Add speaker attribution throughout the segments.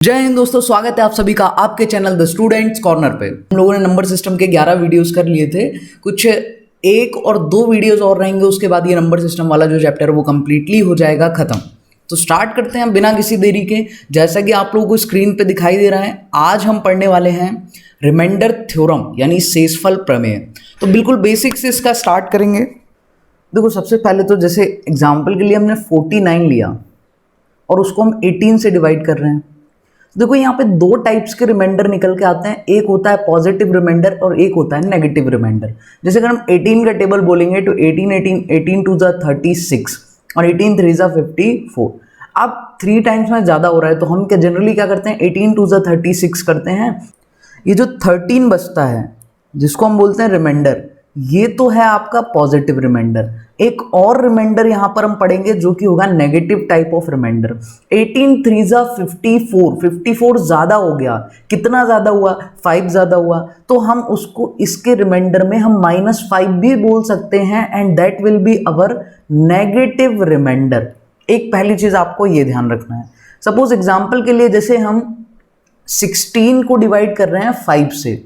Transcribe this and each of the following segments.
Speaker 1: जय हिंद दोस्तों, स्वागत है आप सभी का आपके चैनल द स्टूडेंट्स कॉर्नर पे। हम लोगों ने नंबर सिस्टम के 11 वीडियोस कर लिए थे। कुछ एक और दो वीडियोस और रहेंगे, उसके बाद ये नंबर सिस्टम वाला जो चैप्टर है वो कंप्लीटली हो जाएगा खत्म। तो स्टार्ट करते हैं बिना किसी देरी के। जैसा कि आप लोगों को स्क्रीन पे दिखाई दे रहा है, आज हम पढ़ने वाले हैं रिमाइंडर थ्योरम यानी शेषफल प्रमेय। तो बिल्कुल बेसिक से इसका स्टार्ट करेंगे। देखो, सबसे पहले तो जैसे एग्जाम्पल के लिए हमने 49 लिया और उसको हम 18 से डिवाइड कर रहे हैं। देखो, यहाँ पे दो टाइप्स के रिमाइंडर निकल के आते हैं। एक होता है पॉजिटिव रिमाइंडर और एक होता है नेगेटिव रिमाइंडर। जैसे अगर हम 18 का टेबल बोलेंगे तो 18 टू ज़ा 36 और 18 3 ज़ा 54। अब 3 टाइम्स में ज़्यादा हो रहा है तो हम क्या जनरली क्या करते हैं, 18 टू ज़ा 36 करते हैं। ये जो 13 बचता है जिसको हम बोलते हैं रिमाइंडर, ये तो है आपका पॉजिटिव रिमाइंडर। एक और रिमाइंडर यहां पर हम पढ़ेंगे जो कि होगा नेगेटिव टाइप ऑफ रिमाइंडर। 18 3 ज़ा 54, 54 ज्यादा हो गया। कितना ज्यादा हुआ? 5 ज्यादा हुआ। तो हम उसको इसके रिमाइंडर में हम -5 भी बोल सकते हैं and that will be our negative reminder. एक पहली चीज आपको ये ध्यान रखना है। सपोज एग्जाम्पल के लिए जैसे हम 16 को डिवाइड कर रहे हैं 5 से,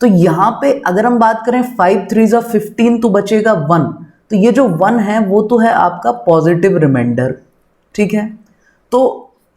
Speaker 1: तो यहां पे अगर हम बात करें 5 3 ज़ा 15 तो बचेगा 1। तो ये जो 1 है वो तो है आपका पॉजिटिव रिमाइंडर, ठीक है। तो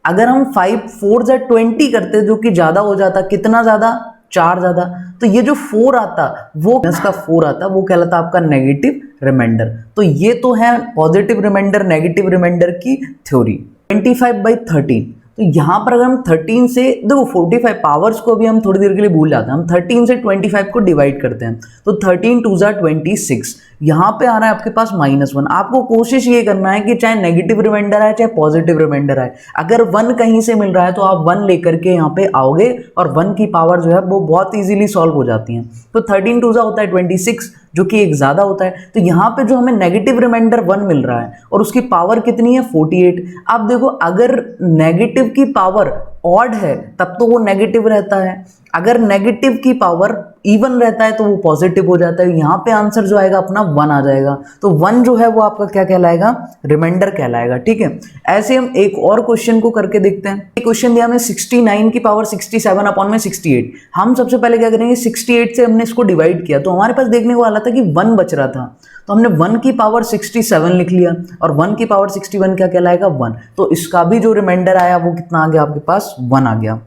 Speaker 1: अगर हम 5 4 ज़ा 20 करते जो कि ज्यादा हो जाता, कितना ज्यादा? 4 ज्यादा। तो ये जो 4 आता वो इसका 4 आता, वो कहलाता आपका नेगेटिव रिमाइंडर। तो ये तो है पॉजिटिव रिमाइंडर नेगेटिव रिमाइंडर की थ्योरी। 25/13, तो यहां पर अगर हम 13 से, देखो 45 पावर्स को भी हम थोड़ी देर के लिए भूल जाते हैं। हम 13 से 25 को डिवाइड करते हैं तो 13 2 ज़ा 26। यहां पे आ रहा है आपके पास -1। आपको कोशिश ये करना है कि चाहे नेगेटिव रिमाइंडर आए चाहे पॉजिटिव रिमाइंडर आए, अगर 1 कहीं से मिल रहा है तो आप 1 लेकर के यहाँ पे आओगे और 1 की पावर जो है वो बहुत ईजिली सॉल्व हो जाती है। तो 13 2 ज़ा होता है 26, जो कि एक ज्यादा होता है। तो यहाँ पे जो हमें नेगेटिव रिमाइंडर 1 मिल रहा है और उसकी पावर कितनी है? 48। अब देखो, अगर नेगेटिव की पावर ऑड है तब तो वो नेगेटिव रहता है, अगर नेगेटिव की पावर इवन रहता है तो वो पॉजिटिव हो जाता है। यहाँ पे आंसर जो आएगा अपना 1 आ जाएगा। तो 1 जो है वो आपका क्या कहलाएगा? रिमाइंडर कहलाएगा, ठीक है। ऐसे हम एक और क्वेश्चन को करके देखते हैं। एक क्वेश्चन दिया हमें 69 की पावर 67/68। हम सबसे पहले क्या करेंगे, 68 से हमने इसको डिवाइड किया तो हमारे पास देखने को वाला था कि 1 बच रहा था, तो हमने 1 की पावर 67 लिख लिया और 1 की पावर 61 क्या कहलाएगा? 1। तो इसका भी जो रिमाइंडर आया वो कितना आ गया आपके पास? 1 आ गया।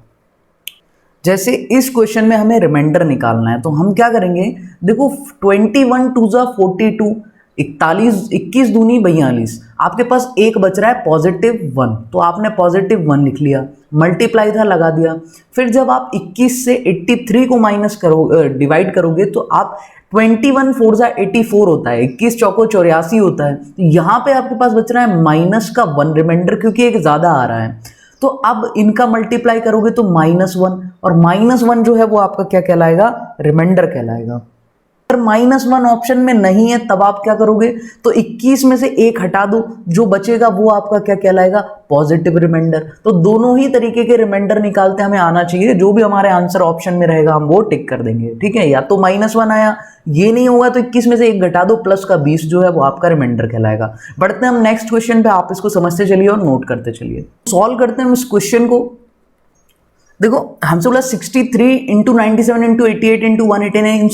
Speaker 1: जैसे इस क्वेश्चन में हमें रिमाइंडर निकालना है तो हम क्या करेंगे, देखो 21 2 ज़ा 42, 41 21 दूनी 42। आपके पास एक बच रहा है +1, तो आपने +1 लिख लिया, मल्टीप्लाई था लगा दिया। फिर जब आप 21 से 83 को माइनस करो डिवाइड करोगे तो आप 21 4 ज़ा 84 होता है, 21 चौको 84 होता है। तो यहाँ पे आपके पास बच रहा है -1 रिमाइंडर, क्योंकि एक ज्यादा आ रहा है। तो अब इनका मल्टीप्लाई करोगे तो -1, और -1 जो है वो आपका क्या कहलाएगा? रिमाइंडर कहलाएगा। अगर -1 ऑप्शन में नहीं है तब आप क्या करोगे, तो 21 में से 1 हटा दो, जो बचेगा वो आपका क्या कहलाएगा? Positive reminder. तो दोनों ही तरीके के रिमाइंडर निकालते हमें आना चाहिए। जो भी हमारे आंसर ऑप्शन में रहेगा हम वो टिक कर देंगे, ठीक है। या तो -1 आया, ये नहीं होगा तो 21 में से 1 घटा दो, प्लस का 20 जो है वो आपका रिमाइंडर कहलाएगा। बढ़ते हैं हम नेक्स्ट क्वेश्चन पे, आप इसको समझते चलिए और नोट करते चलिए। सॉल्व करते हैं हम इस क्वेश्चन को। देखो, हमसे बोला 63 × 97 × 88 × 189, इन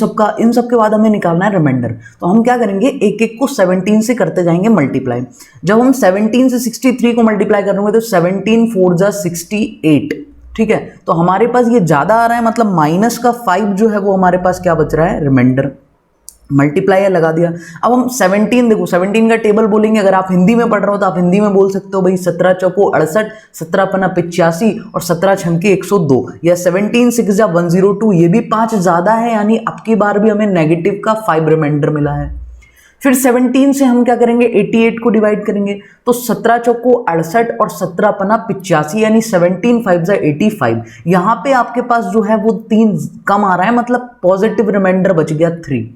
Speaker 1: सब के बाद हमें निकालना है रिमाइंडर। तो हम क्या करेंगे, एक एक को 17 से करते जाएंगे मल्टीप्लाई। जब हम 17 से 63 को मल्टीप्लाई करेंगे तो 17 4 ज़ा 68, ठीक है। तो हमारे पास ये ज्यादा आ रहा है, मतलब -5 जो है वो हमारे पास क्या बच रहा है? रिमाइंडर। मल्टीप्लाई लगा दिया। अब हम 17, देखो 17 का टेबल बोलेंगे। अगर आप हिंदी में पढ़ रहे हो तो आप हिंदी में बोल सकते हो भाई 17 चौको 68, 17 पन्ना 85 और 17 छंके 102, या 17 6 ज़ा 102। ये भी 5 ज्यादा है, यानी अब की बार भी हमें नेगेटिव का 5 रिमाइंडर मिला है। फिर 17 से हम क्या करेंगे, 88 को डिवाइड करेंगे तो 17 चौको 68 और 17 पन्ना 85, यानी 17 5 ज़ा 85। यहाँ पे आपके पास जो है वो 3 कम आ रहा है, मतलब पॉजिटिव रिमाइंडर बच गया 3।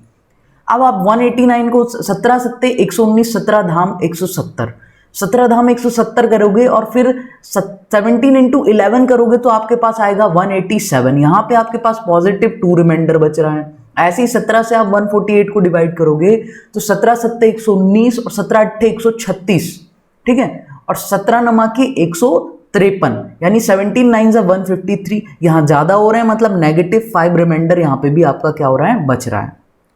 Speaker 1: अब आप 189 को 17 सत्ते 119, 17 धाम 170, 17 धाम 170 करोगे और फिर 17 × 11 करोगे तो आपके पास आएगा 187। यहाँ पे आपके पास पॉजिटिव 2 रिमाइंडर बच रहा है। ऐसे ही 17 से आप 148 को डिवाइड करोगे तो 17 सत्ते 119 और 17 अट्ठे 136, ठीक है, और 17 नमा की 100 53, यानी 17 9 153। यहाँ ज्यादा हो रहे हैं मतलब -5 रिमाइंडर यहाँ पे भी आपका क्या हो रहा है, बच रहा है।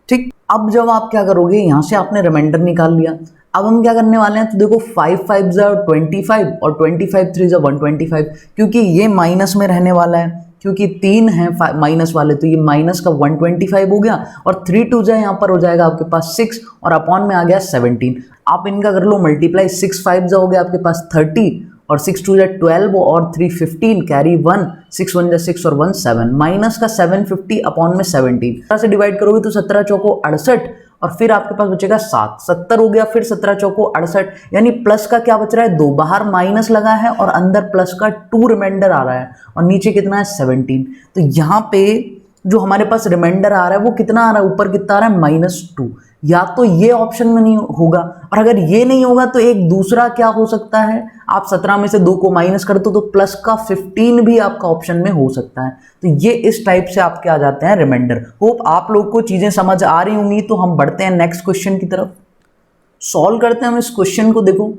Speaker 1: ठीक, अब जब आप क्या करोगे, यहाँ से आपने रिमाइंडर निकाल लिया, अब हम क्या करने वाले हैं, तो देखो 5 5 25 और 25 3 125, क्योंकि ये माइनस में रहने वाला है, क्योंकि 3 है माइनस वाले, तो ये माइनस का 125 हो गया, और 3 2 यहाँ पर हो जाएगा आपके पास 6, और अपॉन में आ गया 17। आप इनका कर लो मल्टीप्लाई, 6 5 हो गया आपके पास 30, और 6 2 12, और 3 15, कैरी 1, 6 1 6 और 1 7, माइनस का 750 अपॉन में 17 से डिवाइड करोगे तो 17 चौको 68, और फिर आपके पास बचेगा 7, 70 हो गया, फिर 17 चौको 68, यानी प्लस का क्या बच रहा है, 2, बाहर माइनस लगा है और अंदर प्लस का 2 रिमाइंडर आ रहा है, और नीचे कितना है 17। तो यहाँ पे जो हमारे पास रिमाइंडर आ रहा है वो कितना आ रहा है, ऊपर कितना आ रहा है, -2। या तो ये ऑप्शन में नहीं होगा, और अगर ये नहीं होगा तो एक दूसरा क्या हो सकता है, आप 17 में से 2 को माइनस कर दो तो प्लस का 15 भी आपका ऑप्शन में हो सकता है। तो ये इस टाइप से आपके आ जाते हैं रिमाइंडर। होप आप लोग को चीजें समझ आ रही होंगी। तो हम बढ़ते हैं नेक्स्ट क्वेश्चन की तरफ, सॉल्व करते हैं हम इस क्वेश्चन को। देखो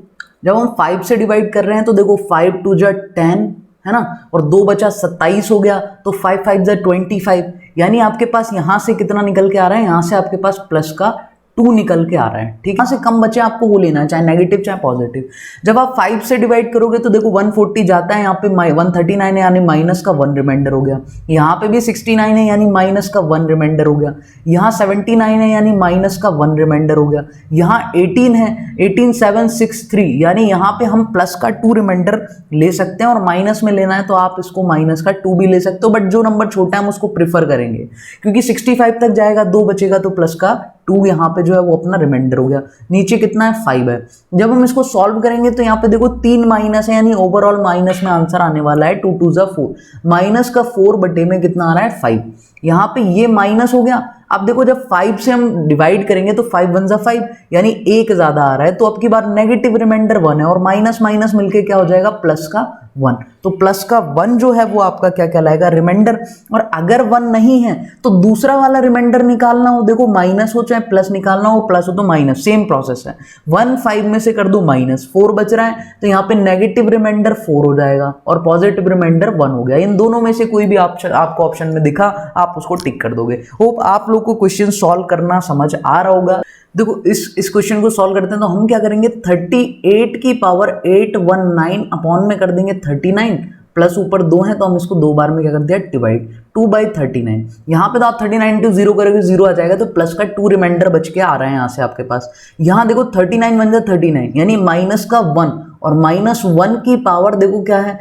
Speaker 1: जब हम 5 से डिवाइड कर रहे हैं तो देखो 5 2 10 है ना, और 2 बचा 27 हो गया, तो 5 5 25, यानी आपके पास यहां से कितना निकल के आ रहा है, यहां से आपके पास प्लस का 2 निकल के आ रहा है। ठीक है, यहां से कम बचे आपको वो लेना है, चाहे नेगेटिव चाहे पॉजिटिव। जब आप 5 से डिवाइड करोगे तो देखो 140 जाता है, यहाँ पे 139 है, यानी माइनस का 1 रिमाइंडर हो गया। यहाँ पे भी 69 है, यानी माइनस का 1 रिमाइंडर हो गया। यहाँ 79 है, यानी माइनस का 1 रिमाइंडर हो गया। यहाँ 18 है, 18763, यानी यहाँ पे हम प्लस का 2 रिमाइंडर ले सकते हैं, और माइनस में लेना है तो आप इसको माइनस का 2 भी ले सकते हो, बट जो नंबर छोटा है हम उसको प्रेफर करेंगे, क्योंकि 65 तक जाएगा, 2 बचेगा तो प्लस का 2 यहाँ पे जो है वो अपना रिमाइंडर हो गया। नीचे कितना है, 5 है। जब हम इसको सॉल्व करेंगे तो यहाँ पे देखो 3 माइनस है, यानी ओवरऑल माइनस में आंसर आने वाला है 2 2 4, माइनस का 4 बटे में कितना आ रहा है, 5। यहाँ पे ये माइनस हो गया। अब देखो जब 5 से हम डिवाइड करेंगे तो 5 1 5, यानी 1 ज्यादा आ रहा है, तो अब की बार नेगेटिव रिमाइंडर 1 है, और माइनस माइनस मिलके क्या हो जाएगा, प्लस का 1। तो प्लस का 1 जो है वो आपका क्या कहलाएगा, रिमाइंडर। और अगर 1 नहीं है तो दूसरा वाला रिमाइंडर निकालना हो, देखो माइनस हो चाहे प्लस निकालना हो, प्लस हो तो माइनस, सेम प्रोसेस है। 1 5 में से कर दो माइनस, 4 बच रहा है, तो यहाँ पे नेगेटिव रिमाइंडर 4 हो जाएगा, और पॉजिटिव रिमाइंडर 1 हो गया। इन दोनों में से कोई भी आपको ऑप्शन में दिखा, आप उसको टिक कर दोगे। होप आप लोग को क्वेश्चन सॉल्व करना समझ आ रहा होगा। देखो इस क्वेश्चन को सॉल्व करते हैं तो हम क्या करेंगे, 38 की पावर 819 अपॉन में कर देंगे 39, प्लस ऊपर 2 है तो हम इसको 2 बार में क्या कर दिया, डिवाइड, 2/39। यहाँ पे तो आप 39 टू 0 करोगे, 0 आ जाएगा, तो प्लस का 2 रिमाइंडर बच के आ रहा है यहाँ से आपके पास। यहाँ देखो 39 1 39, यानी माइनस का 1, और -1 की पावर देखो क्या है,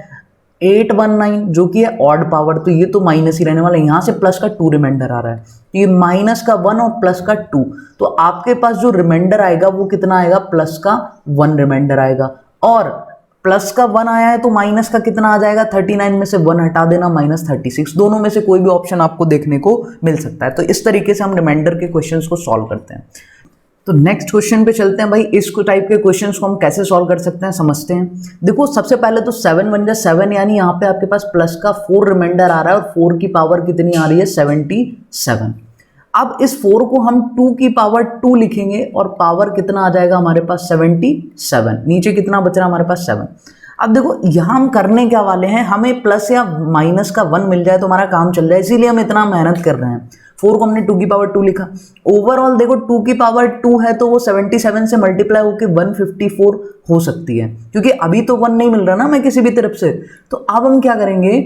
Speaker 1: 819, जो कि है ऑड पावर, तो ये तो माइनस ही रहने वाला है। यहाँ से प्लस का 2 रिमाइंडर आ रहा है, तो ये माइनस का 1 और प्लस का 2, तो आपके पास जो रिमाइंडर आएगा वो कितना आएगा, प्लस का 1 रिमाइंडर आएगा। और प्लस का 1 आया है तो माइनस का कितना आ जाएगा, 39 में से 1 हटा देना, -36। दोनों में से कोई भी ऑप्शन आपको देखने को मिल सकता है। तो इस तरीके से हम रिमाइंडर के क्वेश्चंस को सॉल्व करते हैं। तो नेक्स्ट क्वेश्चन पे चलते हैं भाई। इस टाइप के क्वेश्चंस को हम कैसे सॉल्व कर सकते हैं, समझते हैं। देखो सबसे पहले तो 7 1 7, यानी यहाँ पे आपके पास प्लस का 4 रिमाइंडर आ रहा है, और 4 की पावर कितनी आ रही है, 77। अब इस 4 को हम 2 की पावर 2 लिखेंगे, और पावर कितना आ जाएगा हमारे पास, 77। नीचे कितना बच रहा है हमारे पास, 7। अब देखो यहाँ हम करने क्या वाले हैं, हमें प्लस या माइनस का 1 मिल जाए तो हमारा काम चल जाए, इसीलिए हम इतना मेहनत कर रहे हैं। 4 को हमने 2 की पावर 2 लिखा। ओवरऑल देखो 2 की पावर 2 है तो वो 77 से मल्टीप्लाई होकर 154 हो सकती है, क्योंकि अभी तो 1 नहीं मिल रहा ना हमें किसी भी तरफ से। तो अब हम क्या करेंगे,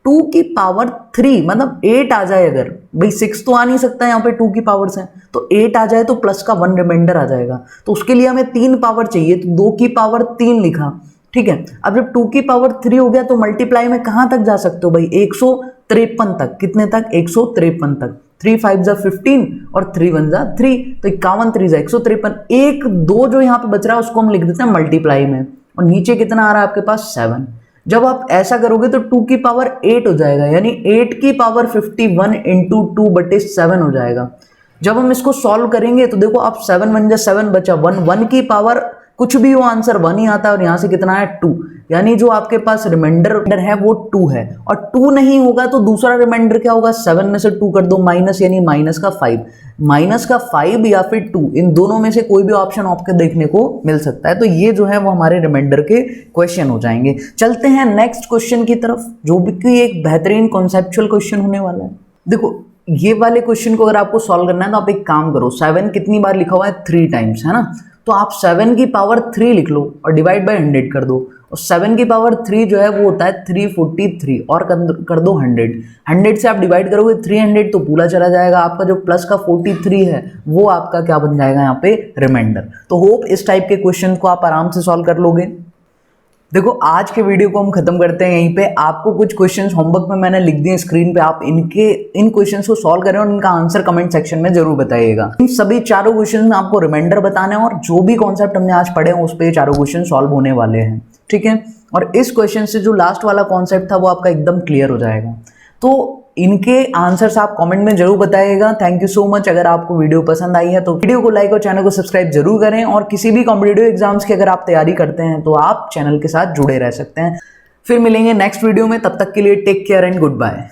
Speaker 1: 2 की पावर 3 मतलब 8 आ जाए, अगर भाई 6 तो आ नहीं सकता यहाँ पे 2 की पावर से, तो 8 आ जाए तो प्लस का 1 रिमाइंडर आ जाएगा। तो उसके लिए हमें 3 पावर चाहिए, तो 2 की पावर 3 लिखा। ठीक है, अब जब 2 की पावर 3 हो गया तो मल्टीप्लाई में कहां तक जा सकते हो भाई, 153 तक। कितने तक, 153 तक। 3 5 जा 15 और 3 1 जा 3, तो 51 3 जा 153। 1 2 जो यहाँ पे बच रहा है उसको हम लिख देते हैं मल्टीप्लाई में, और नीचे कितना आ रहा है आपके पास, 7। जब आप ऐसा करोगे तो 2 की पावर 8 हो जाएगा, यानी 8 की पावर 51 इंटू 2/7 हो जाएगा। जब हम इसको सॉल्व करेंगे तो देखो आप 7 1 जा 7 बचा 1, 1 की पावर कुछ भी हो आंसर 1 ही आता है, और यहाँ से कितना है 2, यानी जो आपके पास रिमाइंडर है वो 2 है, और 2 नहीं होगा तो दूसरा रिमाइंडर क्या होगा, 7 में से 2 कर दो माइनस, यानी माइनस का 5, माइनस का 5 या फिर 2, इन दोनों में से कोई भी ऑप्शन आपको देखने को मिल सकता है। तो ये जो है वो हमारे रिमाइंडर के क्वेश्चन हो जाएंगे। चलते हैं नेक्स्ट क्वेश्चन की तरफ, जो भी एक बेहतरीन कॉन्सेप्चुअल क्वेश्चन होने वाला है। देखो ये वाले क्वेश्चन को अगर आपको सॉल्व करना है तो आप एक काम करो, 7 कितनी बार लिखा हुआ है, 3 टाइम्स, है ना, तो आप 7 की पावर 3 लिख लो और डिवाइड बाय 100 कर दो, और 7 की पावर 3 जो है वो होता है 343, और कर दो 100 से आप डिवाइड करोगे 300 तो पूरा चला जाएगा, आपका जो प्लस का 43 है वो आपका क्या बन जाएगा यहाँ पे, रिमाइंडर। तो होप इस टाइप के क्वेश्चन को आप आराम से सॉल्व कर लोगे। देखो आज के वीडियो को हम खत्म करते हैं यहीं पे। आपको कुछ क्वेश्चंस होमवर्क में मैंने लिख दिए स्क्रीन पे, आप इन क्वेश्चंस को सॉल्व करें और इनका आंसर कमेंट सेक्शन में जरूर बताइएगा। इन सभी चारों क्वेश्चन में आपको रिमाइंडर बताना है, और जो भी कॉन्सेप्ट हमने आज पढ़े हैं उस पे चारों क्वेश्चन सॉल्व होने वाले हैं, ठीक है। और इस क्वेश्चन से जो लास्ट वाला कॉन्सेप्ट था वो आपका एकदम क्लियर हो जाएगा। तो इनके आंसर्स आप कमेंट में जरूर बताइएगा। Thank you so much. अगर आपको वीडियो पसंद आई है तो वीडियो को लाइक और चैनल को सब्सक्राइब जरूर करें, और किसी भी कॉम्पिटिटिव एग्जाम्स की अगर आप तैयारी करते हैं तो आप चैनल के साथ जुड़े रह सकते हैं। फिर मिलेंगे नेक्स्ट वीडियो में, तब तक के लिए take care and good bye.